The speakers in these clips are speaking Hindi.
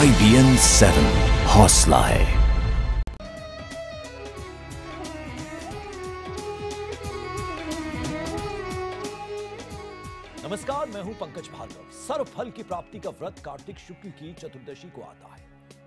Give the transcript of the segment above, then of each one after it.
IBN 7 हौसला है। नमस्कार, मैं हूं पंकज भार्गव। सर्व फल की प्राप्ति का व्रत कार्तिक शुक्ल की चतुर्दशी को आता है।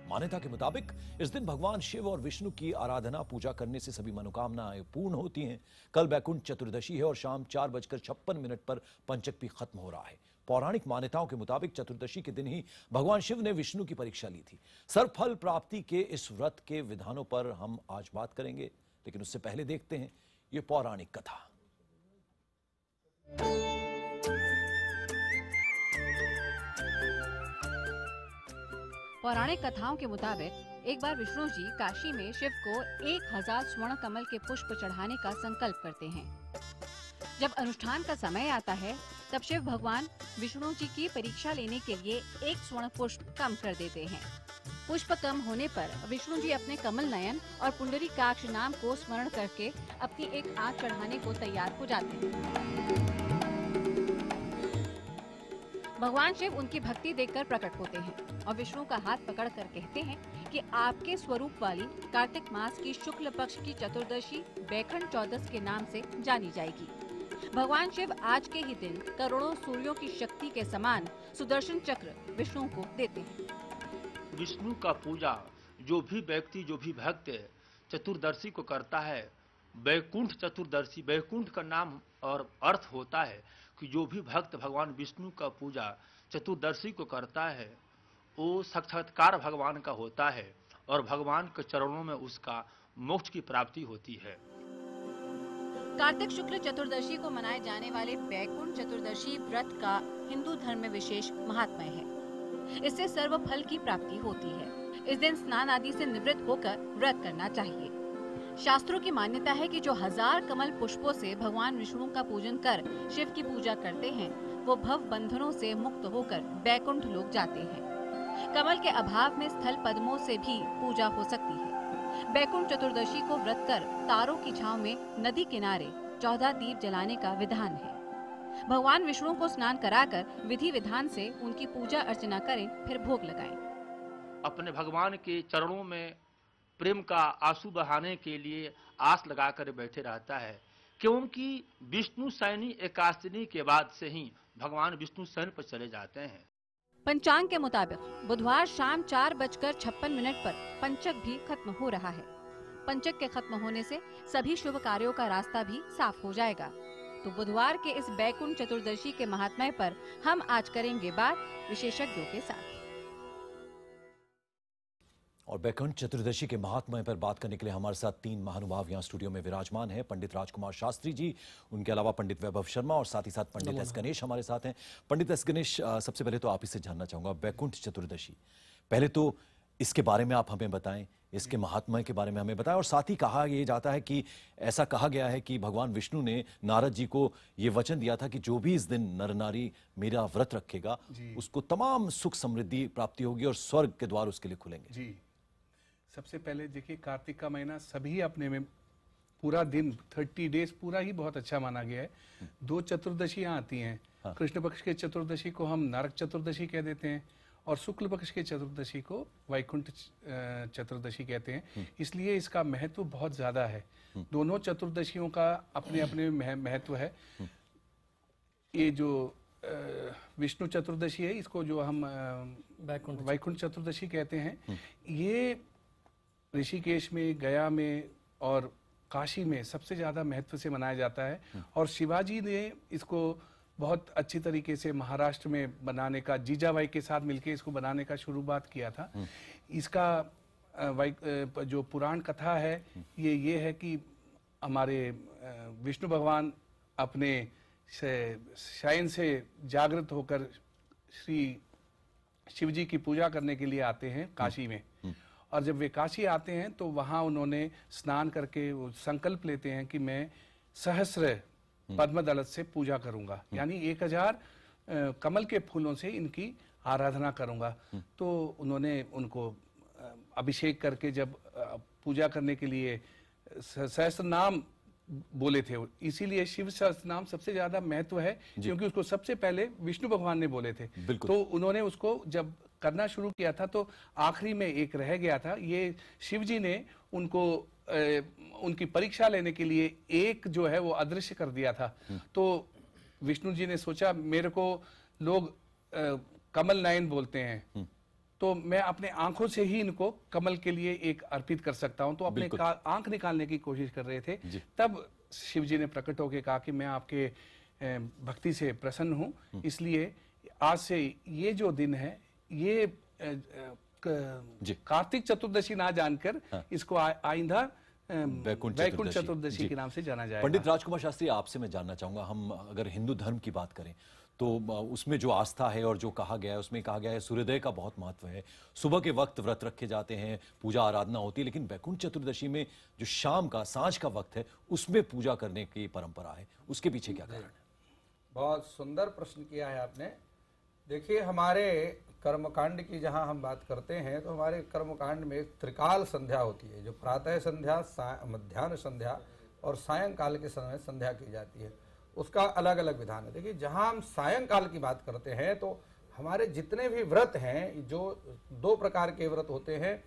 मान्यता के मुताबिक इस दिन भगवान शिव और विष्णु की आराधना पूजा करने से सभी मनोकामनाएं पूर्ण होती हैं। कल बैकुंठ चतुर्दशी है और शाम 4:56 पर पंचक भी खत्म हो रहा है। पौराणिक मान्यताओं के मुताबिक चतुर्दशी के दिन ही भगवान शिव ने विष्णु की परीक्षा ली थी। सर्व फल प्राप्ति के इस व्रत के विधानों पर हम आज बात करेंगे, लेकिन उससे पहले देखते हैं ये पौराणिक कथा। पौराणिक कथाओं के मुताबिक एक बार विष्णु जी काशी में शिव को 1000 स्वर्ण कमल के पुष्प चढ़ाने का संकल्प करते हैं। जब अनुष्ठान का समय आता है तब शिव भगवान विष्णु जी की परीक्षा लेने के लिए एक स्वर्ण पुष्प कम कर देते हैं। पुष्प कम होने पर विष्णु जी अपने कमल नयन और पुंडरीकाक्ष नाम को स्मरण करके अपनी एक आंख चढ़ाने को तैयार हो जाते हैं। भगवान शिव उनकी भक्ति देखकर प्रकट होते हैं और विष्णु का हाथ पकड़कर कहते हैं कि आपके स्वरूप वाली कार्तिक मास की शुक्ल पक्ष की चतुर्दशी बैकुंठ चौदस के नाम से जानी जाएगी। भगवान शिव आज के ही दिन करोड़ों सूर्यों की शक्ति के समान सुदर्शन चक्र विष्णु को देते हैं। विष्णु का पूजा जो भी व्यक्ति, जो भी भक्त चतुर्दशी को करता है, बैकुंठ चतुर्दशी, बैकुंठ का नाम और अर्थ होता है कि जो भी भक्त भगवान विष्णु का पूजा चतुर्दशी को करता है वो साक्षात्कार भगवान का होता है और भगवान के चरणों में उसका मोक्ष की प्राप्ति होती है। कार्तिक शुक्ल चतुर्दशी को मनाए जाने वाले बैकुंठ चतुर्दशी व्रत का हिंदू धर्म में विशेष महात्म्य है। इससे सर्व फल की प्राप्ति होती है। इस दिन स्नान आदि से निवृत्त होकर व्रत करना चाहिए। शास्त्रों की मान्यता है कि जो 1000 कमल पुष्पों से भगवान विष्णु का पूजन कर शिव की पूजा करते हैं वो भव बंधनों से मुक्त होकर बैकुंठ लोक जाते हैं। कमल के अभाव में स्थल पद्मों से भी पूजा हो सकती है। बैकुंठ चतुर्दशी को व्रत कर तारों की छांव में नदी किनारे 14 दीप जलाने का विधान है। भगवान विष्णु को स्नान कराकर विधि विधान से उनकी पूजा अर्चना करें, फिर भोग लगाएं। अपने भगवान के चरणों में प्रेम का आंसू बहाने के लिए आस लगाकर बैठे रहता है, क्योंकि विष्णु शयनी एकादशी के बाद से ही भगवान विष्णु शयन पर चले जाते हैं। पंचांग के मुताबिक बुधवार शाम 4:56 पर पंचक भी खत्म हो रहा है। पंचक के खत्म होने से सभी शुभ कार्यों का रास्ता भी साफ हो जाएगा। तो बुधवार के इस बैकुंठ चतुर्दशी के महात्म्य पर हम आज करेंगे बात विशेषज्ञों के साथ। और बैकुंठ चतुर्दशी के महात्म्य पर बात करने के लिए हमारे साथ 3 महानुभाव यहाँ स्टूडियो में विराजमान हैं। पंडित राजकुमार शास्त्री जी, उनके अलावा पंडित वैभव शर्मा और साथ ही साथ पंडित एस गणेश हमारे साथ हैं। पंडित एस गणेश, सबसे पहले तो आप इससे जानना चाहूंगा, बैकुंठ चतुर्दशी, पहले तो इसके बारे में आप हमें बताएं, इसके महात्म्य के बारे में हमें बताएं। और साथ ही कहा यह जाता है कि ऐसा कहा गया है कि भगवान विष्णु ने नारद जी को ये वचन दिया था कि जो भी इस दिन नर नारी मेरा व्रत रखेगा उसको तमाम सुख समृद्धि प्राप्ति होगी और स्वर्ग के द्वार उसके लिए खुलेंगे। जी, सबसे पहले देखिए, कार्तिक का महीना सभी अपने में पूरा दिन 30 डेज पूरा ही बहुत अच्छा माना गया है। 2 चतुर्दशियां आती हैं। हाँ। कृष्ण पक्ष के चतुर्दशी को हम नरक चतुर्दशी कह देते हैं और शुक्ल पक्ष के चतुर्दशी को वैकुंठ चतुर्दशी कहते हैं। इसलिए इसका महत्व बहुत ज्यादा है। दोनों चतुर्दशियों का अपने अपने महत्व है। ये जो विष्णु चतुर्दशी है, इसको जो हम वैकुंठ चतुर्दशी कहते हैं, ये ऋषिकेश में, गया में और काशी में सबसे ज्यादा महत्व से मनाया जाता है। और शिवाजी ने इसको बहुत अच्छी तरीके से महाराष्ट्र में बनाने का, जीजाबाई के साथ मिलकर इसको बनाने का शुरुआत किया था। इसका जो पुराण कथा है ये है कि हमारे विष्णु भगवान अपने शयन से जागृत होकर श्री शिवजी की पूजा करने के लिए आते हैं काशी में। और जब वे काशी आते हैं तो वहां उन्होंने स्नान करके वो संकल्प लेते हैं कि मैं सहस्र पद्म दलत से पूजा करूंगा, यानी 1000 कमल के फूलों से इनकी आराधना करूंगा। तो उन्होंने उनको अभिषेक करके जब पूजा करने के लिए सहस्र नाम बोले थे, इसीलिए शिव सहस्त्र नाम सबसे ज्यादा महत्व है, क्योंकि उसको सबसे पहले विष्णु भगवान ने बोले थे। तो उन्होंने उसको जब करना शुरू किया था तो आखिरी में एक रह गया था। ये शिव जी ने उनको उनकी परीक्षा लेने के लिए एक जो है वो अदृश्य कर दिया था। तो विष्णु जी ने सोचा मेरे को लोग कमल नयन बोलते हैं, तो मैं अपने आंखों से ही इनको कमल के लिए एक अर्पित कर सकता हूं। तो अपने आंख निकालने की कोशिश कर रहे थे। तब शिव जी ने प्रकट होकर कहा कि मैं आपके भक्ति से प्रसन्न हूं, इसलिए आज से ये जो दिन है ये कार्तिक चतुर्दशी ना जानकर इसको आइंदा वैकुंठ चतुर्दशी के नाम से जाना जाएगा। पंडित राजकुमार शास्त्री, आपसे मैं जानना चाहूंगा, हम अगर हिंदू धर्म की बात करें तो उसमें जो आस्था है और जो कहा गया है उसमें कहा गया है सूर्योदय का बहुत महत्व है। सुबह के वक्त व्रत रखे जाते हैं, पूजा आराधना होती है, लेकिन वैकुंठ चतुर्दशी में जो शाम का सांझ का वक्त है उसमें पूजा करने की परंपरा है, उसके पीछे क्या कारण है? बहुत सुंदर प्रश्न किया है आपने। देखिए, हमारे कर्मकांड की जहां हम बात करते हैं तो हमारे कर्मकांड में एक त्रिकाल संध्या होती है, जो प्रातः संध्या, मध्याह्न संध्या और सायंकाल के समय संध्या की जाती है। उसका अलग अलग विधान है। देखिए, जहां हम सायंकाल की बात करते हैं तो हमारे जितने भी व्रत हैं, जो दो प्रकार के व्रत होते हैं,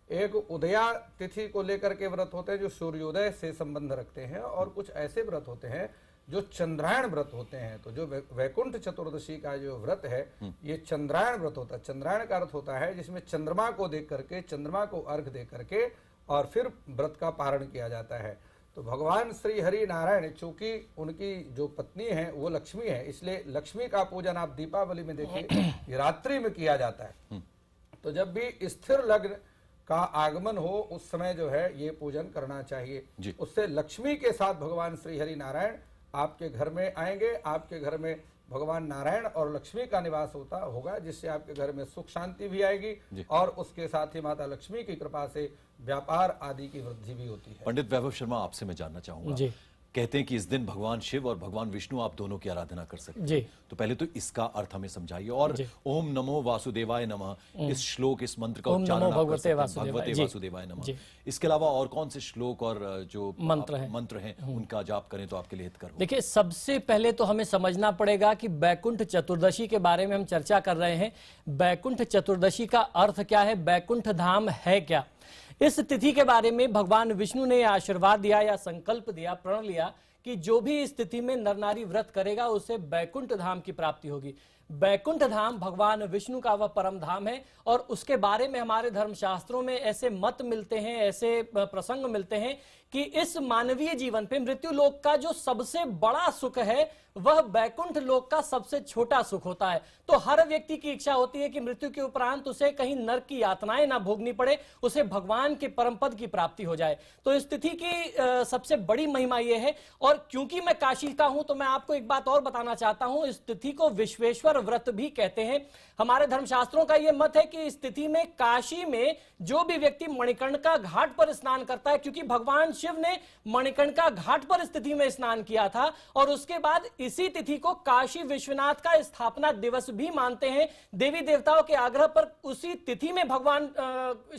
एक उदया तिथि को लेकर के व्रत होते हैं जो सूर्योदय से संबंध रखते हैं, और कुछ ऐसे व्रत होते हैं जो चंद्रायण व्रत होते हैं। तो जो वैकुंठ चतुर्दशी का जो व्रत है ये चंद्रायण व्रत होता है। चंद्रायण का अर्थ होता है जिसमें चंद्रमा को देख करके, चंद्रमा को अर्घ दे करके और फिर व्रत का पारण किया जाता है। तो भगवान श्री हरि नारायण, चूंकि उनकी जो पत्नी है वो लक्ष्मी है, इसलिए लक्ष्मी का पूजन आप दीपावली में देखिए रात्रि में किया जाता है। तो जब भी स्थिर लग्न का आगमन हो उस समय जो है ये पूजन करना चाहिए। उससे लक्ष्मी के साथ भगवान श्री हरि नारायण आपके घर में आएंगे, आपके घर में भगवान नारायण और लक्ष्मी का निवास होगा, जिससे आपके घर में सुख शांति भी आएगी और उसके साथ ही माता लक्ष्मी की कृपा से व्यापार आदि की वृद्धि भी होती है। पंडित वैभव शर्मा, आपसे मैं जानना चाहूंगा, कहते हैं कि इस दिन भगवान शिव और भगवान विष्णु आप दोनों की आराधना कर सकते हैं। तो पहले तो इसका अर्थ हमें समझाइए, और ओम नमो वासुदेवाय नमः, इस श्लोक, इस मंत्र का उच्चारण आप कर सकते हैं, भगवते वासुदेवाय नमः। इसके अलावा और कौन से श्लोक और जो मंत्र हैं उनका जाप करें तो आपके लिए हितकर हो? देखिए, सबसे पहले तो हमें समझना पड़ेगा कि वैकुंठ चतुर्दशी के बारे में हम चर्चा कर रहे हैं। वैकुंठ चतुर्दशी का अर्थ क्या है, वैकुंठ धाम है क्या? इस तिथि के बारे में भगवान विष्णु ने आशीर्वाद दिया या संकल्प दिया, प्रण लिया कि जो भी इस तिथि में नर नारी व्रत करेगा उसे वैकुंठ धाम की प्राप्ति होगी। वैकुंठ धाम भगवान विष्णु का वह परम धाम है, और उसके बारे में हमारे धर्मशास्त्रों में ऐसे मत मिलते हैं, ऐसे प्रसंग मिलते हैं कि इस मानवीय जीवन पे मृत्यु लोक का जो सबसे बड़ा सुख है वह वैकुंठ लोक का सबसे छोटा सुख होता है। तो हर व्यक्ति की इच्छा होती है कि मृत्यु के उपरांत उसे कहीं नरक की यातनाएं ना भोगनी पड़े, उसे भगवान के परम पद की प्राप्ति हो जाए। तो इस तिथि की सबसे बड़ी महिमा यह है। और क्योंकि मैं काशी का हूं तो मैं आपको एक बात और बताना चाहता हूं, इस तिथि को विश्वेश्वर व्रत भी कहते हैं। हमारे धर्मशास्त्रों का यह मत है कि इस तिथि में काशी में जो भी व्यक्ति मणिकर्णिका घाट पर स्नान करता है, क्योंकि भगवान शिव ने मणिकर्णिका घाट पर इस तिथि में स्नान किया था, और उसके बाद इसी तिथि को काशी विश्वनाथ का स्थापना दिवस भी मानते हैं। देवी देवताओं के आग्रह पर उसी तिथि में भगवान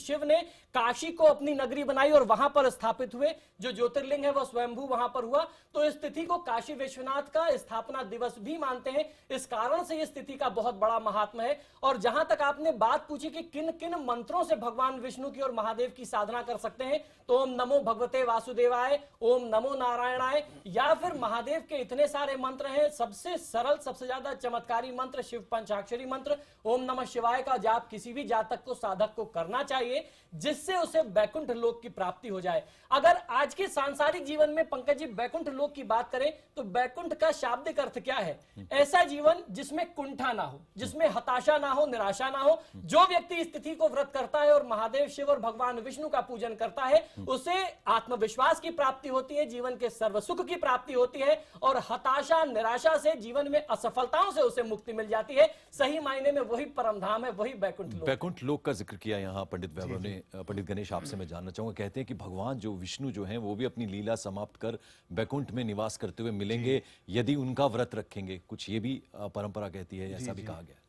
शिव ने काशी को अपनी नगरी बनाई और वहां पर स्थापित हुए। जो ज्योतिर्लिंग है वह स्वयंभू वहां पर हुआ। तो इस तिथि को काशी विश्वनाथ का स्थापना दिवस भी मानते हैं। इस कारण से इस तिथि का बहुत बड़ा महात्मा है। और जहां तक आपने बात पूछी कि किन किन मंत्रों से भगवान विष्णु की और महादेव की साधना कर सकते हैं, तो ओम नमो भगवते वासुदेवाय, ओम नमो नारायणाय, या फिर महादेव के इतने सारे मंत्र हैं। सबसे सरल, सबसे ज्यादा चमत्कारी मंत्र शिव पंचाक्षरी मंत्र ओम नमः शिवाय का जाप किसी भी जातक को, साधक को करना चाहिए, जिससे उसे वैकुंठ लोक की प्राप्ति हो जाए। अगर आज के सांसारिक जीवन में पंकज जी वैकुंठ लोक की बात करें तो वैकुंठ का शाब्दिक अर्थ क्या है? ऐसा जीवन जिसमें कुंठा ना हो, जिसमें हताशा ना हो, निराशा ना हो। जो व्यक्ति इस तिथि को व्रत करता है और महादेव शिव और भगवान विष्णु का पूजन करता है, उसे आत्मविश्वास की प्राप्ति होती है, जीवन के सर्व सुख की प्राप्ति होती है, और हताशा, निराशा से, जीवन में असफलताओं से उसे मुक्ति मिल जाती है। सही मायने में वही परम धाम है, वही वैकुंठ लोक। वैकुंठ लोक का जिक्र किया यहाँ पंडित वैभव ने। पंडित गणेश, आपसे मैं जानना चाहूंगा, कहते हैं कि भगवान जो विष्णु जो हैं वो भी अपनी लीला समाप्त कर वैकुंठ में निवास करते हुए मिलेंगे यदि उनका व्रत रखेंगे। कुछ ये भी परंपरा कहती है, ऐसा भी कहा गया।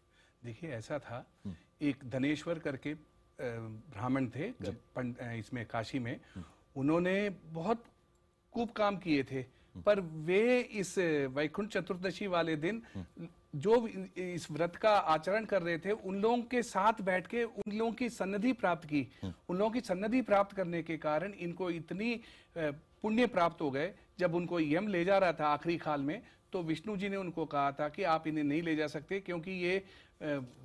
देखिए, ऐसा था, एक धनेश्वर करके ब्राह्मण थे इसमें काशी में। उन्होंने बहुत खूब काम किए थे, पर वे इस वैकुंठ चतुर्दशी वाले दिन जो इस व्रत का आचरण कर रहे थे उन लोगों के साथ बैठ के उन लोगों की सन्निधि प्राप्त की। उन लोगों की सन्निधि प्राप्त करने के कारण इनको इतनी पुण्य प्राप्त हो गए। जब उनको यम ले जा रहा था आखिरी काल में, तो विष्णु जी ने उनको कहा था कि आप इन्हें नहीं ले जा सकते, क्योंकि ये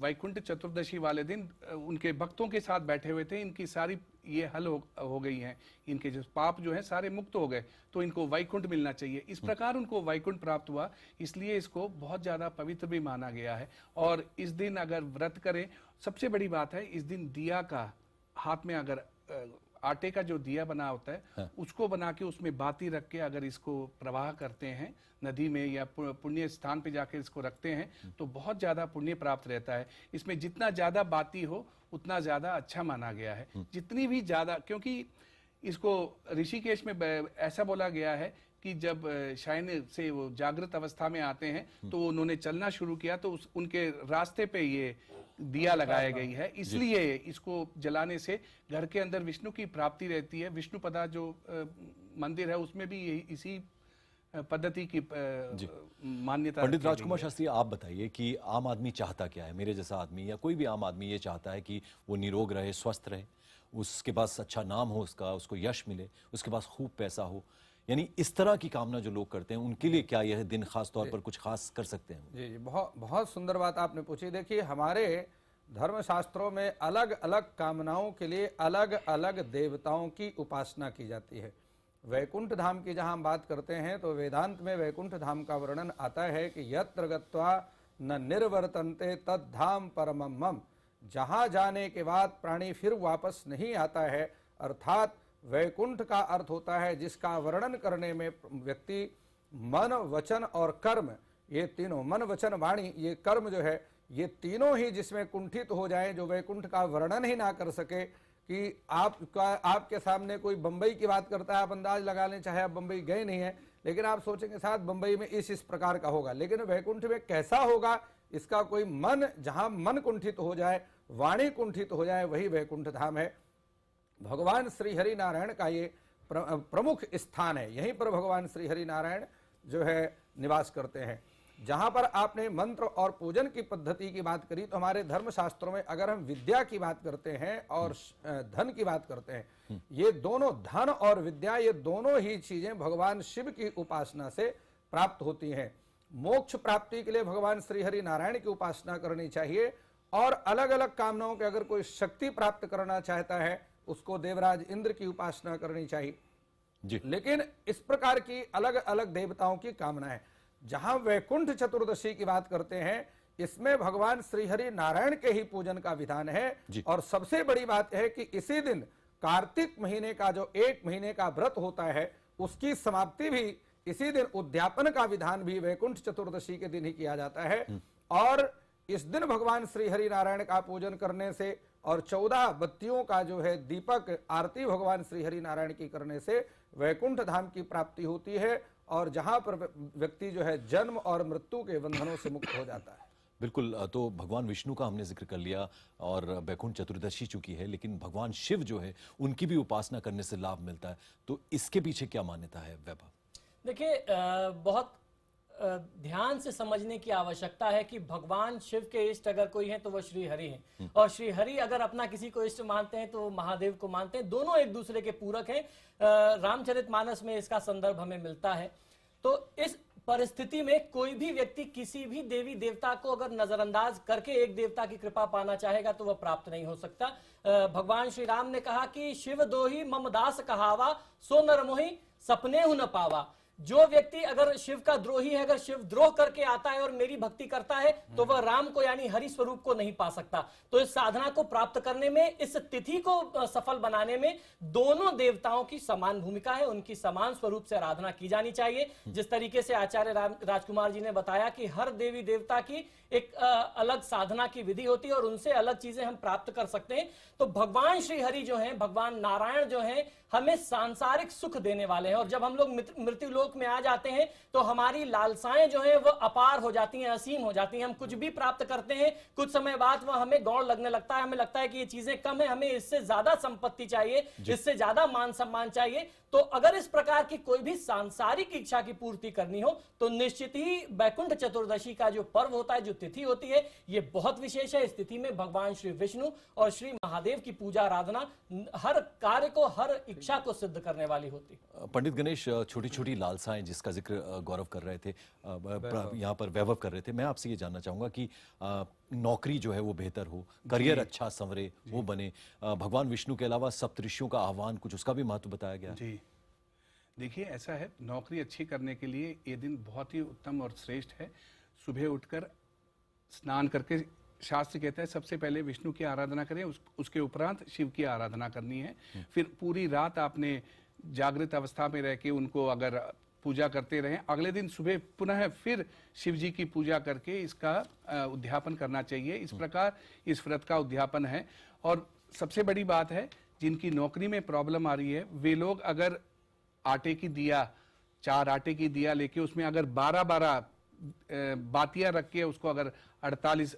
वैकुंठ चतुर्दशी वाले दिन उनके भक्तों के साथ बैठे हुए थे। इनकी सारी ये हल हो गई हैं, इनके जो पाप जो हैं सारे मुक्त हो गए, तो इनको वैकुंठ मिलना चाहिए। इस प्रकार उनको वैकुंठ प्राप्त हुआ, इसलिए इसको बहुत ज़्यादा पवित्र भी माना गया है। और इस दिन अगर व्रत करें, सबसे बड़ी बात है इस दिन दिया का हाथ में अगर आटे का जो दिया बना होता है उसको बना के उसमें बाती रख के अगर इसको प्रवाह करते हैं नदी में या पुण्य स्थान पे जाकर इसको रखते हैं तो बहुत ज़्यादा पुण्य प्राप्त रहता है। इसमें जितना ज़्यादा बाती हो उतना ज़्यादा अच्छा माना गया है। जितनी भी ज़्यादा, क्योंकि इसको ऋषिकेश में ऐसा बोला गया है कि जब शयन से वो जागृत अवस्था में आते हैं तो उन्होंने चलना शुरू किया, तो उनके रास्ते पे ये दिया लगाया गई है, इसलिए इसको जलाने से घर के अंदर विष्णु की प्राप्ति रहती है। विष्णुपदा जो मंदिर है उसमें भी इसी पद्धति की मान्यता। पंडित राजकुमार शास्त्री, आप बताइए कि आम आदमी चाहता क्या है? मेरे जैसा आदमी या कोई भी आम आदमी ये चाहता है कि वो निरोग रहे, स्वस्थ रहे, उसके पास अच्छा नाम हो, उसको यश मिले, उसके पास खूब पैसा हो, यानी इस तरह की कामना जो लोग करते हैं उनके लिए क्या यह दिन खास तौर पर कुछ खास कर सकते हैं? जी, बहुत बहुत सुंदर बात आपने पूछी। देखिए, हमारे धर्मशास्त्रों में अलग अलग कामनाओं के लिए अलग अलग देवताओं की उपासना की जाती है। वैकुंठ धाम की जहां हम बात करते हैं तो वेदांत में वैकुंठ धाम का वर्णन आता है कि यत्र गत्वा न निर्वर्तन्ते तद धाम परमम मम, जहां जाने के बाद प्राणी फिर वापस नहीं आता है, अर्थात वैकुंठ का अर्थ होता है जिसका वर्णन करने में व्यक्ति मन, वचन और कर्म, ये तीनों, मन, वचन, वाणी, ये कर्म जो है, ये तीनों ही जिसमें कुंठित हो जाए, जो वैकुंठ का वर्णन ही ना कर सके। कि आपके सामने कोई बंबई की बात करता है, आप अंदाज लगा लें, चाहे आप बंबई गए नहीं है, लेकिन आप सोचेंगे साथ बंबई में इस प्रकार का होगा, लेकिन वैकुंठ में कैसा होगा इसका कोई मन, जहां मन कुंठित हो जाए, वाणी कुंठित हो जाए, वही वैकुंठ धाम है। भगवान श्री हरि नारायण का ये प्रमुख स्थान है। यहीं पर भगवान श्री हरि नारायण जो है निवास करते हैं। जहां पर आपने मंत्र और पूजन की पद्धति की बात करी, तो हमारे धर्मशास्त्रों में अगर हम विद्या की बात करते हैं और धन की बात करते हैं, ये दोनों, धन और विद्या, ये दोनों ही चीजें भगवान शिव की उपासना से प्राप्त होती हैं। मोक्ष प्राप्ति के लिए भगवान श्री हरि नारायण की उपासना करनी चाहिए, और अलग अलग कामनाओं के अगर कोई शक्ति प्राप्त करना चाहता है उसको देवराज इंद्र की उपासना करनी चाहिए जी। लेकिन इस प्रकार की अलग अलग देवताओं की कामना है। जहां वैकुंठ चतुर्दशी की बात करते हैं, इसमें भगवान श्री हरि नारायण के ही पूजन का विधान है। और सबसे बड़ी बात है कि इसी दिन कार्तिक महीने का जो 1 महीने का व्रत होता है उसकी समाप्ति भी इसी दिन, उद्यापन का विधान भी वैकुंठ चतुर्दशी के दिन ही किया जाता है। और इस दिन भगवान श्री हरि नारायण का पूजन करने से और 14 बत्तियों का जो है दीपक आरती भगवान श्री हरि नारायण की करने से वैकुंठ धाम की प्राप्ति होती है, और जहां पर व्यक्ति जो है जन्म और मृत्यु के बंधनों से मुक्त हो जाता है। बिल्कुल। तो भगवान विष्णु का हमने जिक्र कर लिया और वैकुंठ चतुर्दशी चुकी है, लेकिन भगवान शिव जो है उनकी भी उपासना करने से लाभ मिलता है, तो इसके पीछे क्या मान्यता है वैभव? देखिए, बहुत ध्यान से समझने की आवश्यकता है कि भगवान शिव के इष्ट अगर कोई है तो वह श्री हरि हैं, और श्री हरि अगर अपना किसी को इष्ट मानते हैं तो महादेव को मानते हैं। दोनों एक दूसरे के पूरक हैं। रामचरितमानस में इसका संदर्भ हमें मिलता है। तो इस परिस्थिति में कोई भी व्यक्ति किसी भी देवी देवता को अगर नजरअंदाज करके एक देवता की कृपा पाना चाहेगा तो वह प्राप्त नहीं हो सकता। भगवान श्री राम ने कहा कि शिव दोही मम दास कहावा, सो नर मोहि सपने हु न पावा। जो व्यक्ति अगर शिव का द्रोही है, अगर शिव द्रोह करके आता है और मेरी भक्ति करता है, तो वह राम को यानी हरि स्वरूप को नहीं पा सकता। तो इस साधना को प्राप्त करने में, इस तिथि को सफल बनाने में दोनों देवताओं की समान भूमिका है, उनकी समान स्वरूप से आराधना की जानी चाहिए। जिस तरीके से आचार्य राजकुमार जी ने बताया कि हर देवी देवता की एक अलग साधना की विधि होती है और उनसे अलग चीजें हम प्राप्त कर सकते हैं। तो भगवान श्री हरि जो हैं, भगवान नारायण जो हैं, हमें सांसारिक सुख देने वाले हैं। और जब हम लोग मृत्यु लोक मुख में आ जाते हैं तो हमारी लालसाएं जो है वो अपार हो जाती हैं, असीम हो जाती हैं। हम कुछ भी प्राप्त करते हैं, कुछ समय बाद वह हमें गौण लगने लगता है, हमें लगता है कि ये चीजें कम है, हमें इससे ज्यादा संपत्ति चाहिए, इससे ज्यादा मान सम्मान चाहिए। तो अगर इस प्रकार की कोई भी सांसारिक इच्छा की पूर्ति करनी हो तो निश्चित ही वैकुंठ चतुर्दशी का जो पर्व होता है, जो तिथि होती है, ये बहुत विशेष है। इस तिथि में भगवान श्री विष्णु और श्री महादेव की पूजा आराधना हर कार्य को, हर इच्छा को सिद्ध करने वाली होती है। पंडित गणेश, छोटी छोटी लालसाएं जिसका जिक्र गौरव कर रहे थे, यहाँ पर वैभव कर रहे थे, मैं आपसे ये जानना चाहूंगा कि नौकरी जो है वो बेहतर हो, करियर अच्छा संवरे, वो बने, भगवान विष्णु के अलावा सप्तऋषियों का आह्वान, कुछ उसका भी महत्व बताया गया। जी देखिए, ऐसा है, नौकरी अच्छी करने के लिए ये दिन बहुत ही उत्तम और श्रेष्ठ है। सुबह उठकर स्नान करके, शास्त्र कहता है सबसे पहले विष्णु की आराधना करें, उसके उपरांत शिव की आराधना करनी है। फिर पूरी रात आपने जागृत अवस्था में रह के उनको अगर पूजा करते रहें, अगले दिन सुबह पुनः फिर शिव जी की पूजा करके इसका उद्यापन करना चाहिए। इस प्रकार इस व्रत का उद्यापन है। और सबसे बड़ी बात है, जिनकी नौकरी में प्रॉब्लम आ रही है, वे लोग अगर आटे की दिया, 4 आटे की दिया लेके उसमें अगर 12 बातियां रख के उसको, अगर 48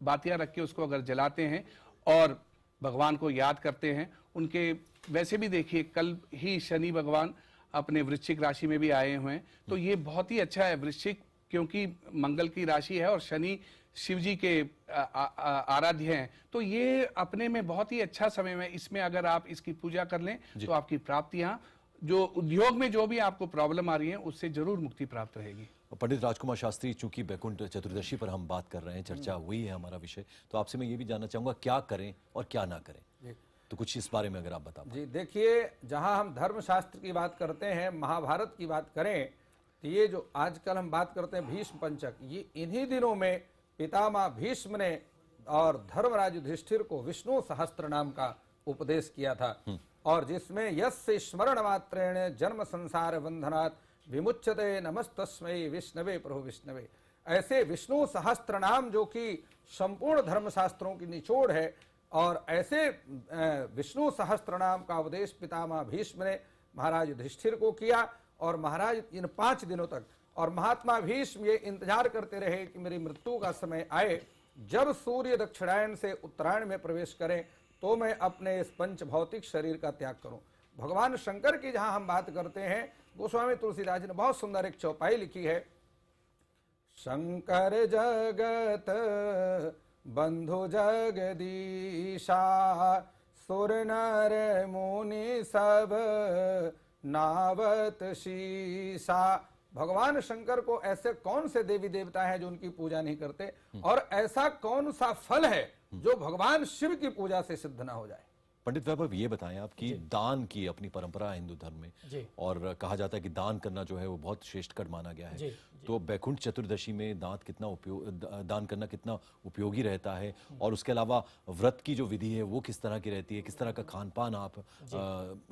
बातियां रख के उसको अगर जलाते हैं और भगवान को याद करते हैं, उनके वैसे भी देखिए कल ही शनि भगवान अपने वृश्चिक राशि में भी आए हुए हैं, तो ये बहुत ही अच्छा है। वृश्चिक क्योंकि मंगल की राशि है और शनि शिव जी के आराध्य हैं, तो ये अपने में बहुत ही अच्छा समय है। इसमें अगर आप इसकी पूजा कर लें तो आपकी प्राप्तियां, जो उद्योग में जो भी आपको प्रॉब्लम आ रही है, उससे जरूर मुक्ति प्राप्त रहेगी। पंडित राजकुमार शास्त्री, चूंकि वैकुंठ चतुर्दशी पर हम बात कर रहे हैं, चर्चा हुई है हमारा विषय, तो आपसे मैं ये भी जानना चाहूंगा क्या करें और क्या ना करें, तो कुछ इस बारे में अगर आप बता पाएं। जी देखिए, जहां हम धर्मशास्त्र की बात करते हैं, महाभारत की बात करें, तो ये जो आजकल हम बात करते हैं भीष्म पंचक, ये इन्हीं दिनों में पितामह भीष्म ने और धर्मराज युधिष्ठिर को विष्णु सहस्त्र नाम का उपदेश किया था, और जिसमें यस्य स्मरण मात्रेण जन्म संसार बंधनात् विमुच्यते नमस्तस्मै विष्णवे प्रभु विष्णवे। ऐसे विष्णु सहस्त्र नाम जो कि संपूर्ण धर्मशास्त्रों की निचोड़ है, और ऐसे विष्णु सहस्त्र नाम का उपदेश पितामह भीष्म ने महाराज युधिष्ठिर को किया। और महाराज इन 5 दिनों तक, और महात्मा भीष्म ये इंतजार करते रहे कि मेरी मृत्यु का समय आए, जब सूर्य दक्षिणायन से उत्तरायण में प्रवेश करें तो मैं अपने इस पंच भौतिक शरीर का त्याग करूं। भगवान शंकर की जहां हम बात करते हैं, गोस्वामी तुलसीदास जी ने बहुत सुंदर एक चौपाई लिखी है। शंकर जगत बंधु जगदीशा, सुर नर मुनि सब नावत शीसा। भगवान शंकर को ऐसे कौन से देवी देवता हैं जो उनकी पूजा नहीं करते, और ऐसा कौन सा फल है जो भगवान शिव की पूजा से सिद्ध ना हो जाए। पंडित वैभव, ये बताएं आप कि दान की अपनी परंपरा है हिंदू धर्म में, और कहा जाता है कि दान करना जो है वो बहुत श्रेष्ठ कर माना गया है। तो वैकुंठ चतुर्दशी में दान करना कितना उपयोगी रहता है, और उसके अलावा व्रत की जो विधि है वो किस तरह की रहती है, किस तरह का खान पान आप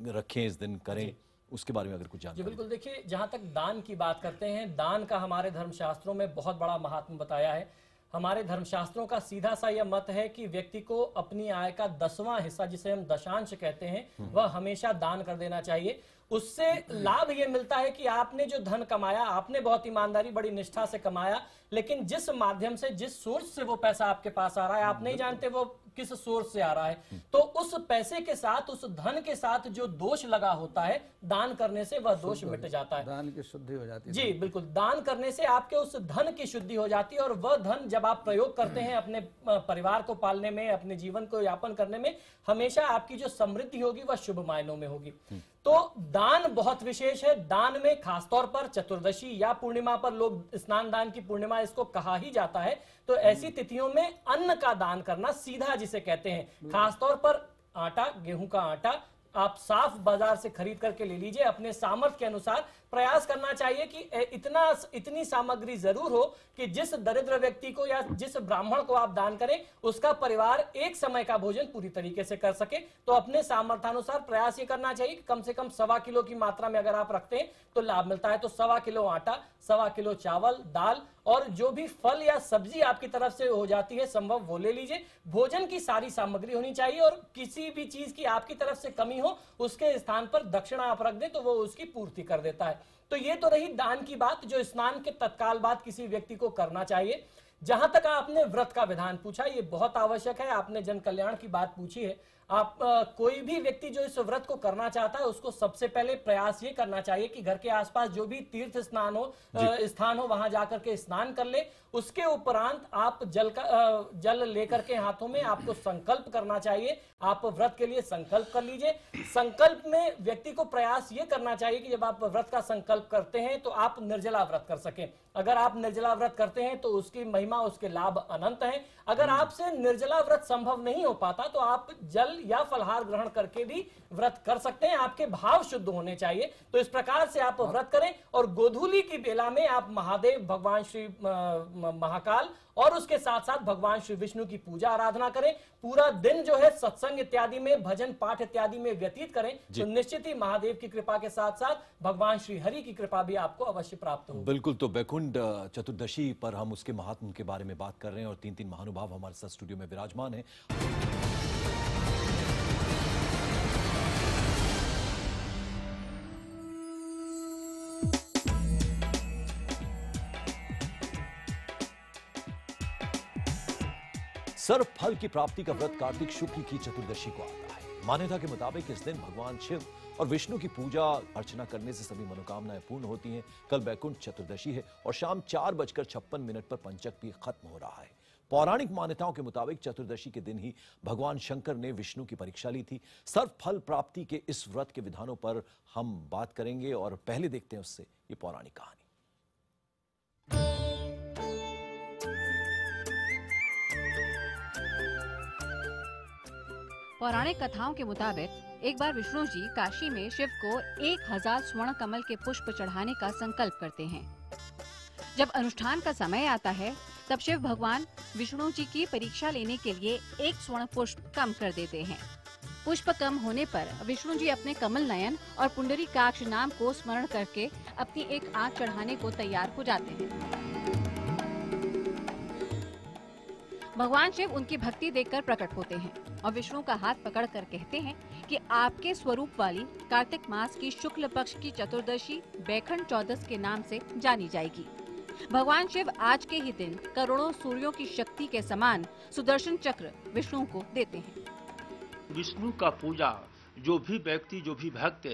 रखें इस दिन, करें, उसके बारे में अगर कुछ जानकारी। बिल्कुल, देखिए, जहां तक दान की बात करते हैं, दान का हमारे धर्मशास्त्रों में बहुत बड़ा महात्म्य बताया है। हमारे धर्मशास्त्रों का सीधा सा यह मत है कि व्यक्ति को अपनी आय का 10वां हिस्सा, जिसे हम दशांश कहते हैं, वह हमेशा दान कर देना चाहिए। उससे लाभ ये मिलता है कि आपने जो धन कमाया, आपने बहुत ईमानदारी, बड़ी निष्ठा से कमाया, लेकिन जिस माध्यम से, जिस सोर्स से वो पैसा आपके पास आ रहा है, आप नहीं जानते वो किस सोर्स से आ रहा है, तो उस पैसे के साथ, उस धन के साथ जो दोष लगा होता है, दान करने से वह दोष मिट जाता है, दान की शुद्धि हो जाती है। जी बिल्कुल, दान करने से आपके उस धन की शुद्धि हो जाती है, और वह धन जब आप प्रयोग करते हैं अपने परिवार को पालने में, अपने जीवन को यापन करने में, हमेशा आपकी जो समृद्धि होगी वह शुभ मायनों में होगी। तो दान बहुत विशेष है। दान में खासतौर पर चतुर्दशी या पूर्णिमा पर, लोग स्नान दान की पूर्णिमा इसको कहा ही जाता है, तो ऐसी तिथियों में अन्न का दान करना, सीधा जिसे कहते हैं, खासतौर पर आटा, गेहूं का आटा आप साफ बाजार से खरीद करके ले लीजिए। अपने सामर्थ्य के अनुसार प्रयास करना चाहिए कि इतनी सामग्री जरूर हो कि जिस दरिद्र व्यक्ति को या जिस ब्राह्मण को आप दान करें, उसका परिवार एक समय का भोजन पूरी तरीके से कर सके। तो अपने सामर्थ्यानुसार प्रयास ये करना चाहिए कि कम से कम 1.25 किलो की मात्रा में अगर आप रखते हैं तो लाभ मिलता है। तो 1.25 किलो आटा, 1.25 किलो चावल, दाल, और जो भी फल या सब्जी आपकी तरफ से हो जाती है संभव, वो ले लीजिए। भोजन की सारी सामग्री होनी चाहिए, और किसी भी चीज की आपकी तरफ से कमी हो, उसके स्थान पर दक्षिणा आप रख दें तो वो उसकी पूर्ति कर देता है। है। तो ये तो रही दान की बात, जो स्नान के तत्काल बाद किसी व्यक्ति को करना चाहिए। जहां तक आपने व्रत का विधान पूछा, ये बहुत आवश्यक है। आपने जन कल्याण की बात पूछी है। आप कोई भी व्यक्ति जो इस व्रत को करना चाहता है, उसको सबसे पहले प्रयास ये करना चाहिए कि घर के आसपास जो भी तीर्थ स्नान हो स्थान हो, वहां जाकर के स्नान कर ले। उसके उपरांत आप जल लेकर के हाथों में आपको संकल्प करना चाहिए। आप व्रत के लिए संकल्प कर लीजिए। संकल्प में व्यक्ति को प्रयास ये करना चाहिए कि जब आप व्रत का संकल्प करते हैं तो आप निर्जला व्रत कर सकें। अगर आप निर्जला व्रत करते हैं तो उसकी महिमा, उसके लाभ अनंत हैं। अगर आपसे निर्जला व्रत संभव नहीं हो पाता तो आप जल या फलहार ग्रहण करके भी व्रत कर सकते हैं। आपके भाव शुद्ध होने चाहिए। तो इस प्रकार से आप व्रत करें। और गोधूली की बेला में आप महादेव, भगवान श्री महाकाल और उसके साथ साथ भगवान श्री विष्णु की पूजा आराधना करें। पूरा दिन जो है सत्संग इत्यादि में, भजन पाठ इत्यादि में व्यतीत करें, तो निश्चित ही महादेव की कृपा के साथ साथ भगवान श्री हरि की कृपा भी आपको अवश्य प्राप्त होगी। बिल्कुल। तो बैकुंठ चतुर्दशी पर हम उसके महात्म के बारे में बात कर रहे हैं और तीन महानुभाव हमारे साथ स्टूडियो में विराजमान है। सर्व फल की प्राप्ति का व्रत कार्तिक शुक्ल की चतुर्दशी को आता है। मान्यता के मुताबिक इस दिन भगवान शिव और विष्णु की पूजा अर्चना करने से सभी मनोकामनाएं पूर्ण होती हैं। कल बैकुंठ चतुर्दशी है और शाम 4:56 पर पंचक भी खत्म हो रहा है। पौराणिक मान्यताओं के मुताबिक चतुर्दशी के दिन ही भगवान शंकर ने विष्णु की परीक्षा ली थी। सर्व फल प्राप्ति के इस व्रत के विधानों पर हम बात करेंगे और पहले देखते हैं उससे ये पौराणिक कहानी। पौराणिक कथाओं के मुताबिक एक बार विष्णु जी काशी में शिव को 1000 स्वर्ण कमल के पुष्प चढ़ाने का संकल्प करते हैं। जब अनुष्ठान का समय आता है तब शिव भगवान विष्णु जी की परीक्षा लेने के लिए एक स्वर्ण पुष्प कम कर देते हैं। पुष्प कम होने पर विष्णु जी अपने कमल नयन और पुंडरीकाक्ष नाम को स्मरण करके अपनी एक आंख चढ़ाने को तैयार हो जाते हैं। भगवान शिव उनकी भक्ति देखकर प्रकट होते हैं और विष्णु का हाथ पकड़कर कहते हैं कि आपके स्वरूप वाली कार्तिक मास की शुक्ल पक्ष की चतुर्दशी बैकुंठ चौदस के नाम से जानी जाएगी। भगवान शिव आज के ही दिन करोड़ों सूर्यों की शक्ति के समान सुदर्शन चक्र विष्णु को देते हैं। विष्णु का पूजा जो भी व्यक्ति, जो भी भक्त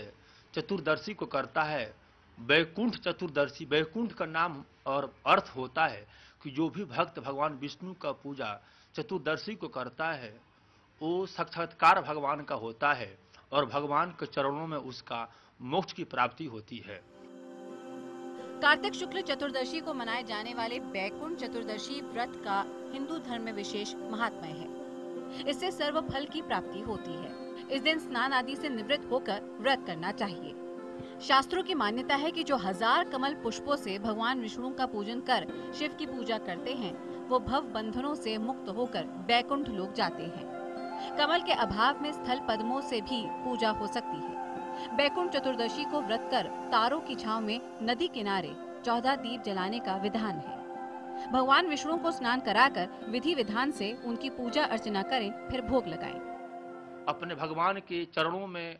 चतुर्दशी को करता है, बैकुंठ चतुर्दशी, बैकुंठ का नाम और अर्थ होता है कि जो भी भक्त भगवान विष्णु का पूजा चतुर्दशी को करता है वो साक्षात्कार भगवान का होता है और भगवान के चरणों में उसका मोक्ष की प्राप्ति होती है। कार्तिक शुक्ल चतुर्दशी को मनाए जाने वाले बैकुंठ चतुर्दशी व्रत का हिंदू धर्म में विशेष महात्म्य है। इससे सर्व फल की प्राप्ति होती है। इस दिन स्नान आदि से निवृत्त होकर व्रत करना चाहिए। शास्त्रों की मान्यता है कि जो 1000 कमल पुष्पों से भगवान विष्णु का पूजन कर शिव की पूजा करते हैं वो भव बंधनों से मुक्त होकर बैकुंठ लोक जाते हैं। कमल के अभाव में स्थल पद्मों से भी पूजा हो सकती है। बैकुंठ चतुर्दशी को व्रत कर तारों की छांव में नदी किनारे 14 दीप जलाने का विधान है। भगवान विष्णु को स्नान कराकर विधि विधान से उनकी पूजा अर्चना करें, फिर भोग लगाएं। अपने भगवान के चरणों में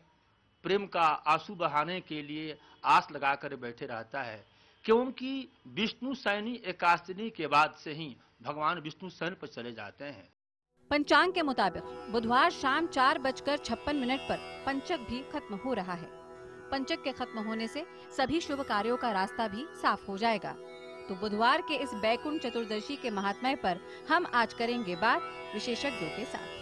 प्रेम का आंसू बहाने के लिए आस लगाकर बैठे रहता है, क्योंकि विष्णु शयनी एकादशी के बाद से ही भगवान विष्णु शयन पर चले जाते हैं। पंचांग के मुताबिक बुधवार शाम 4:56 पर पंचक भी खत्म हो रहा है। पंचक के खत्म होने से सभी शुभ कार्यों का रास्ता भी साफ हो जाएगा। तो बुधवार के इस बैकुंठ चतुर्दशी के महात्म्य पर हम आज करेंगे बात विशेषज्ञों के साथ।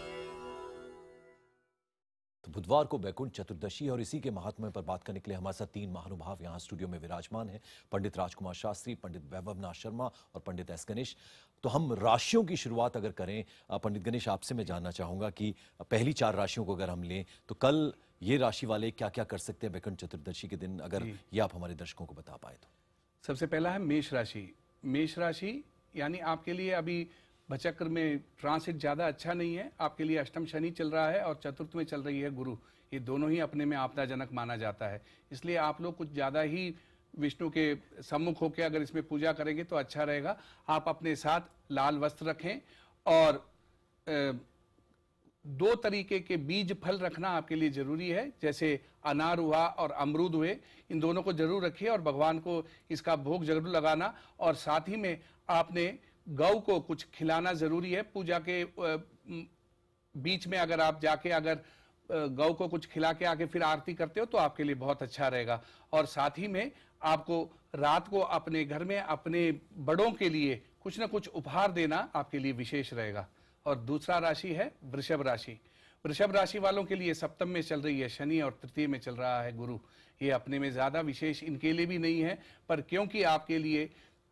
तो बुधवार को बैकुंठ चतुर्दशी और इसी के महात्म्य पर बात करने के लिए हमारे साथ 3 महानुभाव यहाँ स्टूडियो में विराजमान हैं। पंडित राजकुमार शास्त्री, पंडित वैभवनाथ शर्मा और पंडित एस गणेश। तो हम राशियों की शुरुआत अगर करें, पंडित गणेश आपसे मैं जानना चाहूंगा कि पहली 4 राशियों को अगर हम लें तो कल ये राशि वाले क्या क्या कर सकते हैं बैकुंठ चतुर्दशी के दिन, अगर ये आप हमारे दर्शकों को बता पाए तो। सबसे पहला है मेष राशि। मेष राशि यानी आपके लिए अभी भचक्र में ट्रांसिट ज़्यादा अच्छा नहीं है। आपके लिए अष्टम शनि चल रहा है और चतुर्थ में चल रही है गुरु। ये दोनों ही अपने में आपदाजनक माना जाता है। इसलिए आप लोग कुछ ज़्यादा ही विष्णु के सम्मुख होकर अगर इसमें पूजा करेंगे तो अच्छा रहेगा। आप अपने साथ लाल वस्त्र रखें और 2 तरीके के बीज फल रखना आपके लिए जरूरी है, जैसे अनार हुआ और अमरूद हुए, इन दोनों को जरूर रखिए और भगवान को इसका भोग जरूर लगाना। और साथ ही में आपने गौ को कुछ खिलाना जरूरी है। पूजा के बीच में अगर आप जाके अगर गौ को कुछ खिला के आके फिर आरती करते हो तो आपके लिए बहुत अच्छा रहेगा। और साथ ही में आपको रात को अपने घर में अपने बड़ों के लिए कुछ ना कुछ उपहार देना आपके लिए विशेष रहेगा। और दूसरा राशि है वृषभ राशि। वृषभ राशि वालों के लिए सप्तम में चल रही है शनि और तृतीय में चल रहा है गुरु। ये अपने में ज्यादा विशेष इनके लिए भी नहीं है, पर क्योंकि आपके लिए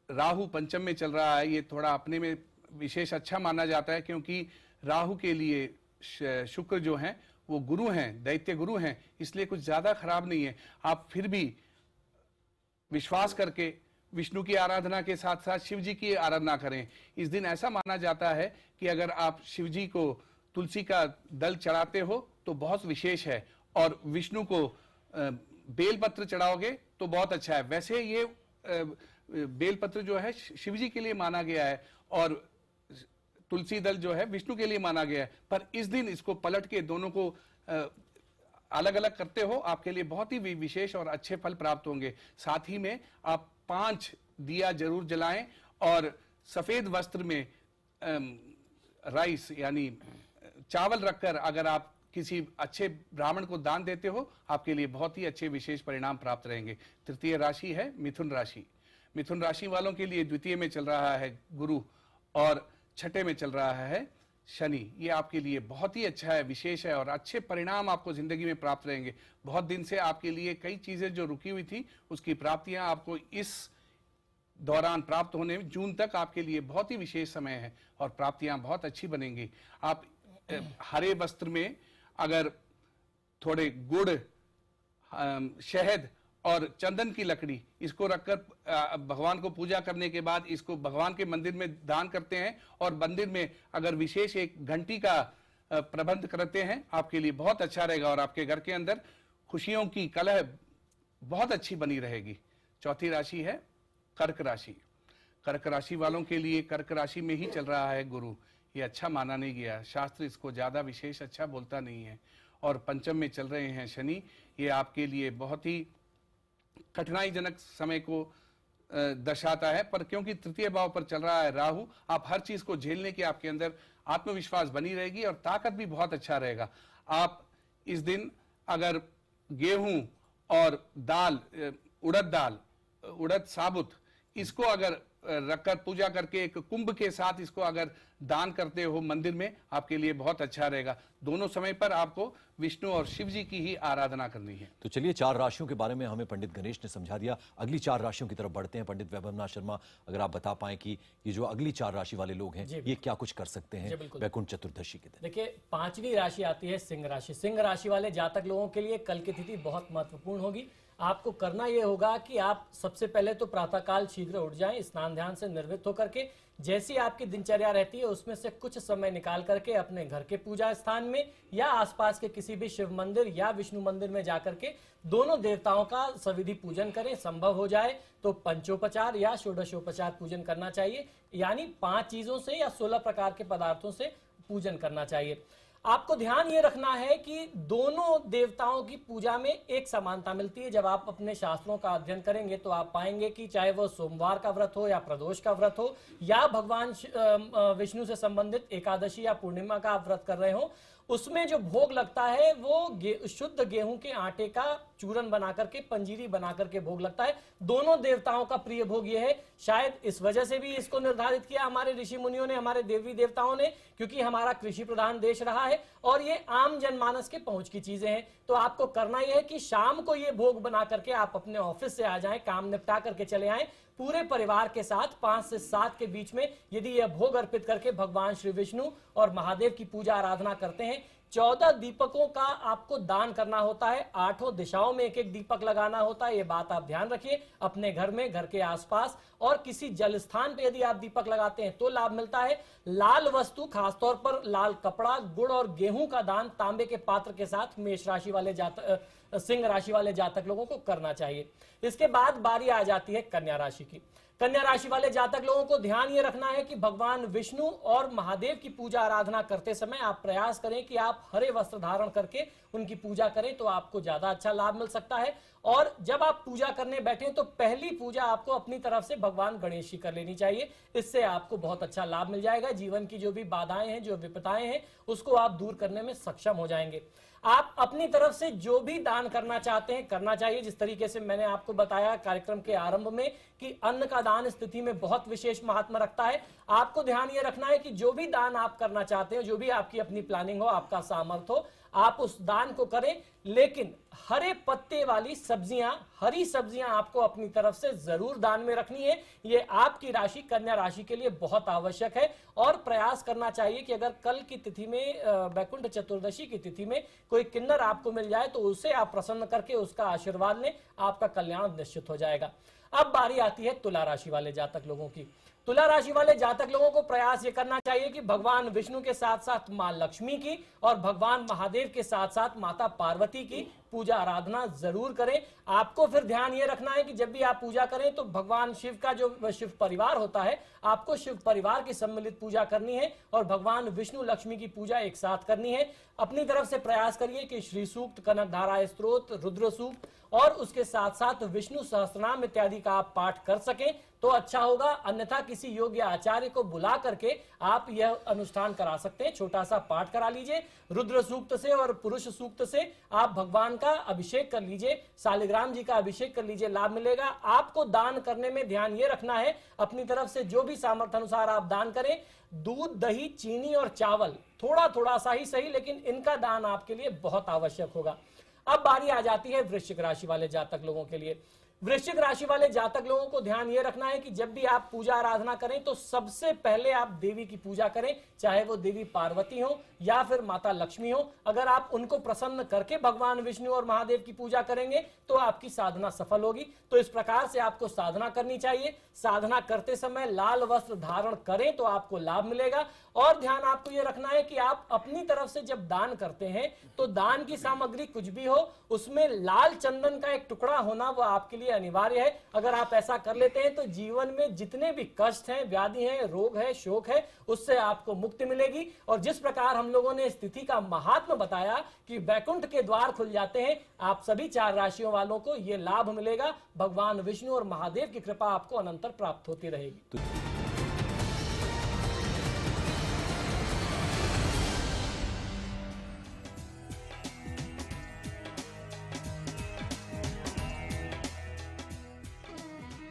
राहु पंचम में चल रहा है, ये थोड़ा अपने में विशेष अच्छा माना जाता है, क्योंकि राहु के लिए शुक्र जो हैं वो गुरु हैं, दैत्य गुरु हैं, इसलिए कुछ ज्यादा खराब नहीं है। आप फिर भी विश्वास करके विष्णु की आराधना के साथ साथ शिव जी की आराधना करें। इस दिन ऐसा माना जाता है कि अगर आप शिव जी को तुलसी का दल चढ़ाते हो तो बहुत विशेष है, और विष्णु को बेलपत्र चढ़ाओगे तो बहुत अच्छा है। वैसे ये बेलपत्र जो है शिव जी के लिए माना गया है और तुलसी दल जो है विष्णु के लिए माना गया है, पर इस दिन इसको पलट के दोनों को अलग अलग करते हो, आपके लिए बहुत ही विशेष और अच्छे फल प्राप्त होंगे। साथ ही में आप 5 दिया जरूर जलाएं और सफेद वस्त्र में राइस यानी चावल रखकर अगर आप किसी अच्छे ब्राह्मण को दान देते हो, आपके लिए बहुत ही अच्छे विशेष परिणाम प्राप्त रहेंगे। तृतीय राशि है मिथुन राशि। मिथुन राशि वालों के लिए द्वितीय में चल रहा है गुरु और छठे में चल रहा है शनि। ये आपके लिए बहुत ही अच्छा है, विशेष है और अच्छे परिणाम आपको जिंदगी में प्राप्त रहेंगे। बहुत दिन से आपके लिए कई चीजें जो रुकी हुई थी उसकी प्राप्तियां आपको इस दौरान प्राप्त होने में, जून तक आपके लिए बहुत ही विशेष समय है और प्राप्तियां बहुत अच्छी बनेंगी। आप हरे वस्त्र में अगर थोड़े गुड़, शहद और चंदन की लकड़ी इसको रखकर भगवान को पूजा करने के बाद इसको भगवान के मंदिर में दान करते हैं और मंदिर में अगर विशेष एक घंटी का प्रबंध करते हैं, आपके लिए बहुत अच्छा रहेगा और आपके घर के अंदर खुशियों की कलह बहुत अच्छी बनी रहेगी। चौथी राशि है कर्क राशि। कर्क राशि वालों के लिए कर्क राशि में ही चल रहा है गुरु। ये अच्छा माना नहीं गया, शास्त्र इसको ज्यादा विशेष अच्छा बोलता नहीं है। और पंचम में चल रहे हैं शनि। ये आपके लिए बहुत ही कठिनाईजनक समय को दर्शाता है, पर क्योंकि तृतीय भाव पर चल रहा है राहु, आप हर चीज को झेलने की आपके अंदर आत्मविश्वास बनी रहेगी और ताकत भी बहुत अच्छा रहेगा। आप इस दिन अगर गेहूं और दाल, उड़द साबुत, इसको अगर रखकर पूजा करके एक कुंभ के साथ इसको अगर दान करते हो मंदिर में, आपके लिए बहुत अच्छा रहेगा। दोनों समय पर आपको विष्णु और शिव जी की ही आराधना करनी है। तो चलिए 4 राशियों के बारे में हमें पंडित गणेश ने समझा दिया। अगली 4 राशियों की तरफ बढ़ते हैं। पंडित वैभवनाथ शर्मा, अगर आप बता पाएं कि ये जो अगली 4 राशि वाले लोग हैं ये क्या कुछ कर सकते हैं वैकुंठ चतुर्दशी के दिन। देखिए 5वीं राशि आती है सिंह राशि। सिंह राशि वाले जातक लोगों के लिए कल की तिथि बहुत महत्वपूर्ण होगी। आपको करना यह होगा कि आप सबसे पहले तो प्रातःकाल शीघ्र उठ जाएं, स्नान ध्यान से निर्वृत्त होकर के जैसी आपकी दिनचर्या रहती है उसमें से कुछ समय निकाल करके अपने घर के पूजा स्थान में या आसपास के किसी भी शिव मंदिर या विष्णु मंदिर में जाकर के दोनों देवताओं का सविधि पूजन करें। संभव हो जाए तो पंचोपचार या षोडशोपचार पूजन करना चाहिए, यानी 5 चीजों से या 16 प्रकार के पदार्थों से पूजन करना चाहिए। आपको ध्यान ये रखना है कि दोनों देवताओं की पूजा में एक समानता मिलती है। जब आप अपने शास्त्रों का अध्ययन करेंगे तो आप पाएंगे कि चाहे वो सोमवार का व्रत हो या प्रदोष का व्रत हो या भगवान विष्णु से संबंधित एकादशी या पूर्णिमा का आप व्रत कर रहे हो, उसमें जो भोग लगता है वो शुद्ध गेहूं के आटे का चूरन बनाकर के, पंजीरी बनाकर के भोग लगता है। दोनों देवताओं का प्रिय भोग ये है। शायद इस वजह से भी इसको निर्धारित किया हमारे ऋषि मुनियों ने, हमारे देवी देवताओं ने, क्योंकि हमारा कृषि प्रधान देश रहा है और ये आम जनमानस के पहुंच की चीजें हैं। तो आपको करना यह है कि शाम को ये भोग बना करके आप अपने ऑफिस से आ जाएं, काम निपटा करके चले आएं, पूरे परिवार के साथ 5 से 7 के बीच में यदि यह भोग अर्पित करके भगवान श्री विष्णु और महादेव की पूजा आराधना करते हैं। 14 दीपकों का आपको दान करना होता है। 8 दिशाओं में 1-1 दीपक लगाना होता है। ये बात आप ध्यान रखिए। अपने घर में, घर के आसपास और किसी जल स्थान पे यदि आप दीपक लगाते हैं तो लाभ मिलता है। लाल वस्तु, खासतौर पर लाल कपड़ा, गुड़ और गेहूं का दान तांबे के पात्र के साथ मेष राशि वाले सिंह राशि वाले जातक लोगों को करना चाहिए। इसके बाद बारी आ जाती है कन्या राशि की। कन्या राशि वाले जातक लोगों को ध्यान ये रखना है कि भगवान विष्णु और महादेव की पूजा आराधना करते समय आप प्रयास करें कि आप हरे वस्त्र धारण करके उनकी पूजा करें, तो आपको ज्यादा अच्छा लाभ मिल सकता है। और जब आप पूजा करने बैठे तो पहली पूजा आपको अपनी तरफ से भगवान गणेश की कर लेनी चाहिए, इससे आपको बहुत अच्छा लाभ मिल जाएगा। जीवन की जो भी बाधाएं हैं, जो विपदाएं हैं, उसको आप दूर करने में सक्षम हो जाएंगे। आप अपनी तरफ से जो भी दान करना चाहते हैं करना चाहिए। जिस तरीके से मैंने आपको बताया कार्यक्रम के आरंभ में कि अन्न का दान स्थिति में बहुत विशेष महत्व रखता है, आपको ध्यान ये रखना है कि जो भी दान आप करना चाहते हैं, जो भी आपकी अपनी प्लानिंग हो, आपका सामर्थ्य हो, आप उस दान को करें। लेकिन हरे पत्ते वाली सब्जियां, हरी सब्जियां आपको अपनी तरफ से जरूर दान में रखनी है। ये आपकी राशि कन्या राशि के लिए बहुत आवश्यक है। और प्रयास करना चाहिए कि अगर कल की तिथि में, वैकुंठ चतुर्दशी की तिथि में कोई किन्नर आपको मिल जाए तो उसे आप प्रसन्न करके उसका आशीर्वाद लें, आपका कल्याण निश्चित हो जाएगा। अब बारी आती है तुला राशि वाले जातक लोगों की। तुला राशि वाले जातक लोगों को प्रयास ये करना चाहिए कि भगवान विष्णु के साथ साथ मां लक्ष्मी की और भगवान महादेव के साथ साथ माता पार्वती की पूजा आराधना जरूर करें। आपको फिर ध्यान ये रखना है कि जब भी आप पूजा करें तो भगवान शिव का जो शिव परिवार होता है, आपको शिव परिवार की सम्मिलित पूजा करनी है और भगवान विष्णु लक्ष्मी की पूजा एक साथ करनी है। अपनी तरफ से प्रयास करिए कि श्री सूक्त, कनकधारा स्तोत्र, रुद्र सूक्त और उसके साथ साथ विष्णु सहस्त्रनाम इत्यादि का आप पाठ कर सकें तो अच्छा होगा। अन्यथा किसी योग्य आचार्य को बुला करके आप यह अनुष्ठान करा सकते हैं। छोटा सा पाठ करा लीजिए रुद्र सूक्त से और पुरुष सूक्त से, आप भगवान का अभिषेक कर लीजिए, शालिग्राम जी का अभिषेक कर लीजिए, लाभ मिलेगा। आपको दान करने में ध्यान ये रखना है, अपनी तरफ से जो भी सामर्थ्य अनुसार आप दान करें। दूध, दही, चीनी और चावल थोड़ा थोड़ा सा ही सही, लेकिन इनका दान आपके लिए बहुत आवश्यक होगा। अब बारी आ जाती है वृश्चिक राशि वाले जातक लोगों के लिए। वृश्चिक राशि वाले जातक लोगों को ध्यान यह रखना है कि जब भी आप पूजा आराधना करें तो सबसे पहले आप देवी की पूजा करें, चाहे वो देवी पार्वती हो या फिर माता लक्ष्मी हो। अगर आप उनको प्रसन्न करके भगवान विष्णु और महादेव की पूजा करेंगे तो आपकी साधना सफल होगी। तो इस प्रकार से आपको साधना करनी चाहिए। साधना करते समय लाल वस्त्र धारण करें तो आपको लाभ मिलेगा। और ध्यान आपको यह रखना है कि आप अपनी तरफ से जब दान करते हैं तो दान की सामग्री कुछ भी हो, उसमें लाल चंदन का एक टुकड़ा होना वो आपके लिए अनिवार्य है। अगर आप ऐसा कर लेते हैं तो जीवन में जितने भी कष्ट हैं, व्याधि हैं, रोग है, शोक है, उससे आपको मुक्ति मिलेगी। और जिस प्रकार हम लोगों ने स्थिति का महात्म बताया कि वैकुंठ के द्वार खुल जाते हैं, आप सभी 4 राशियों वालों को यह लाभ मिलेगा। भगवान विष्णु और महादेव की कृपा आपको अनंतर प्राप्त होती रहेगी।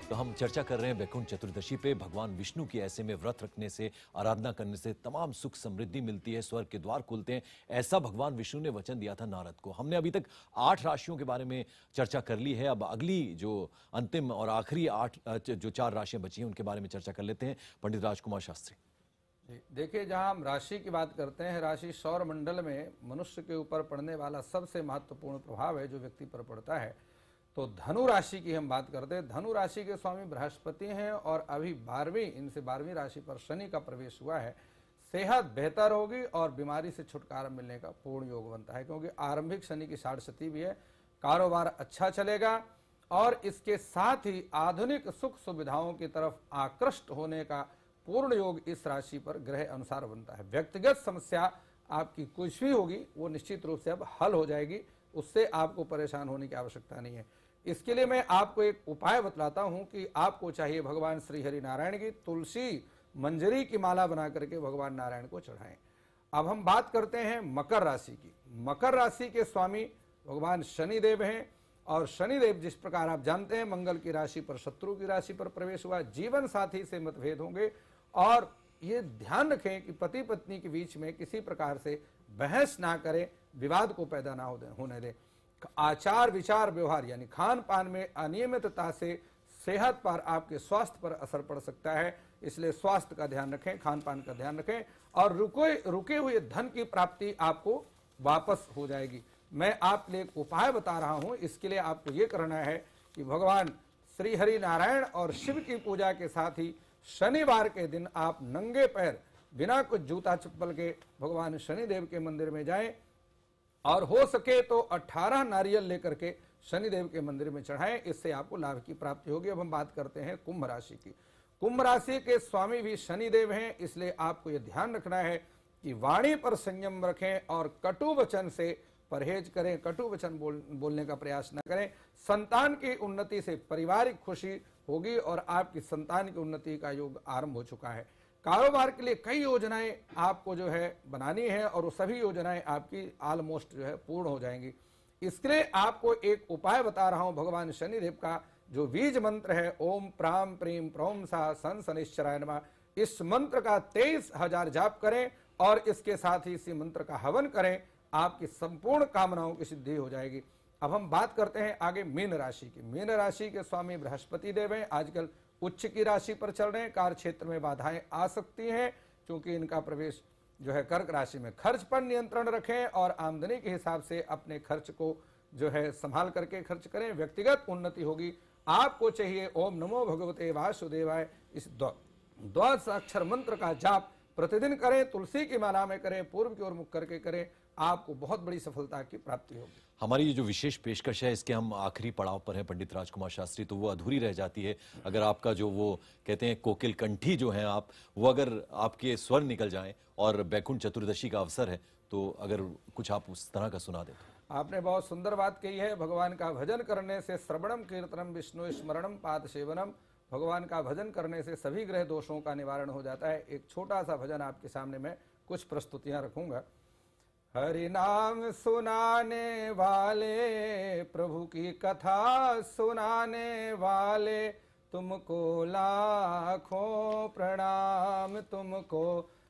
तो हम चर्चा कर रहे हैं वैकुंठ चतुर्दशी पे। भगवान विष्णु की ऐसे में व्रत रखने से, आराधना करने से तमाम सुख समृद्धि मिलती है, स्वर्ग के द्वार खुलते हैं। ऐसा भगवान विष्णु ने वचन दिया था नारद को। हमने अभी तक 8 राशियों के बारे में चर्चा कर ली है। अब अगली जो अंतिम और आखिरी 4 राशियां बची हैं उनके बारे में चर्चा कर लेते हैं। पंडित राजकुमार शास्त्री। देखिए, जहां हम राशि की बात करते हैं, राशि सौर मंडल में मनुष्य के ऊपर पड़ने वाला सबसे महत्वपूर्ण प्रभाव है जो व्यक्ति पर पड़ता है। तो धनु राशि की हम बात करते हैं। धनु राशि के स्वामी बृहस्पति हैं और अभी 12वीं राशि पर शनि का प्रवेश हुआ है। सेहत बेहतर होगी और बीमारी से छुटकारा मिलने का पूर्ण योग बनता है, क्योंकि आरंभिक शनि की 60 भी है। कारोबार अच्छा चलेगा और इसके साथ ही आधुनिक सुख सुविधाओं की तरफ आकृष्ट होने का पूर्ण योग इस राशि पर ग्रह अनुसार बनता है। व्यक्तिगत समस्या आपकी कुछ भी होगी वो निश्चित रूप से अब हल हो जाएगी, उससे आपको परेशान होने की आवश्यकता नहीं है। इसके लिए मैं आपको एक उपाय बतलाता हूं कि आपको चाहिए भगवान श्री हरि नारायण की तुलसी मंजरी की माला बना करके भगवान नारायण को चढ़ाएं। अब हम बात करते हैं मकर राशि की। मकर राशि के स्वामी भगवान शनिदेव हैं और शनिदेव जिस प्रकार आप जानते हैं मंगल की राशि पर शत्रु की राशि पर प्रवेश हुआ। जीवन साथी से मतभेद होंगे और ये ध्यान रखें कि पति पत्नी के बीच में किसी प्रकार से बहस ना करें, विवाद को पैदा ना होने दें। आचार विचार व्यवहार यानी खान पान में अनियमितता से सेहत पर, आपके स्वास्थ्य पर असर पड़ सकता है, इसलिए स्वास्थ्य का ध्यान रखें, खान पान का ध्यान रखें और रुके हुए धन की प्राप्ति आपको वापस हो जाएगी। मैं आपके लिए एक उपाय बता रहा हूं। इसके लिए आपको ये करना है कि भगवान श्री हरि नारायण और शिव की पूजा के साथ ही शनिवार के दिन आप नंगे पैर बिना कुछ जूता चप्पल के भगवान शनिदेव के मंदिर में जाएं और हो सके तो 18 नारियल लेकर के शनिदेव के मंदिर में चढ़ाएं, इससे आपको लाभ की प्राप्ति होगी। अब हम बात करते हैं कुंभ राशि की। कुंभ राशि के स्वामी भी शनिदेव हैं, इसलिए आपको यह ध्यान रखना है कि वाणी पर संयम रखें और कटु वचन से परहेज करें, कटु वचन बोलने का प्रयास न करें। संतान की उन्नति से पारिवारिक खुशी होगी और आपकी संतान की उन्नति का योग आरंभ हो चुका है। कारोबार के लिए कई योजनाएं आपको जो है बनानी है और वो सभी योजनाएं आपकी ऑलमोस्ट जो है पूर्ण हो जाएंगी। इसके लिए आपको एक उपाय बता रहा हूं, भगवान शनिदेव का जो बीज मंत्र है ओम प्राम प्रीम प्रौम सा सन शनिश्चराय नमः, इस मंत्र का 23,000 जाप करें और इसके साथ ही इसी मंत्र का हवन करें, आपकी संपूर्ण कामनाओं की सिद्धि हो जाएगी। अब हम बात करते हैं आगे मीन राशि की। मीन राशि के स्वामी बृहस्पति देव हैं, आजकल उच्च की राशि पर चल रहे हैं। कार्य क्षेत्र में बाधाएं आ सकती हैं क्योंकि इनका प्रवेश जो है कर्क राशि में। खर्च पर नियंत्रण रखें और आमदनी के हिसाब से अपने खर्च को जो है संभाल करके खर्च करें, व्यक्तिगत उन्नति होगी। आपको चाहिए ओम नमो भगवते वासुदेवाय, इस द्वादश अक्षर मंत्र का जाप प्रतिदिन करें, तुलसी की माला में करें, पूर्व की ओर मुख करके करें, आपको बहुत बड़ी सफलता की प्राप्ति होगी। हमारी ये जो विशेष पेशकश है इसके हम आखिरी पड़ाव पर हैं पंडित राजकुमार शास्त्री, तो वो अधूरी रह जाती है अगर आपका जो वो कहते हैं कोकिल कंठी जो है आप, वो अगर आपके स्वर निकल जाएं और बैकुंठ चतुर्दशी का अवसर है तो अगर कुछ आप उस तरह का सुना दें। आपने बहुत सुंदर बात कही है। भगवान का भजन करने से श्रवणम कीर्तनम विष्णु स्मरणम पाद सेवनम, भगवान का भजन करने से सभी ग्रह दोषों का निवारण हो जाता है। एक छोटा सा भजन आपके सामने मैं कुछ प्रस्तुतियां रखूंगा। हरि नाम सुनाने वाले, प्रभु की कथा सुनाने वाले, तुमको लाखों प्रणाम, तुमको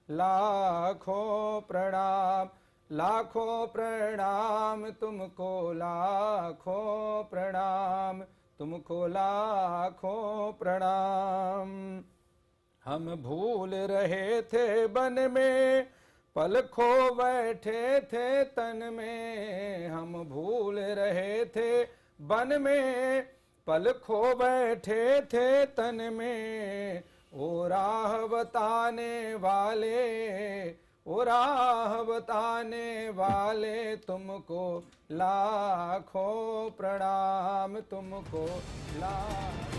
लाखों प्रणाम, लाखों प्रणाम तुमको, लाखों प्रणाम तुमको, लाखों प्रणाम। हम भूल रहे थे बन में, पल खो बैठे थे तन में, हम भूल रहे थे बन में, पल खो बैठे थे तन में, ओ राह बताने वाले, ओ राह बताने वाले, तुमको लाखों प्रणाम, तुमको लाखों।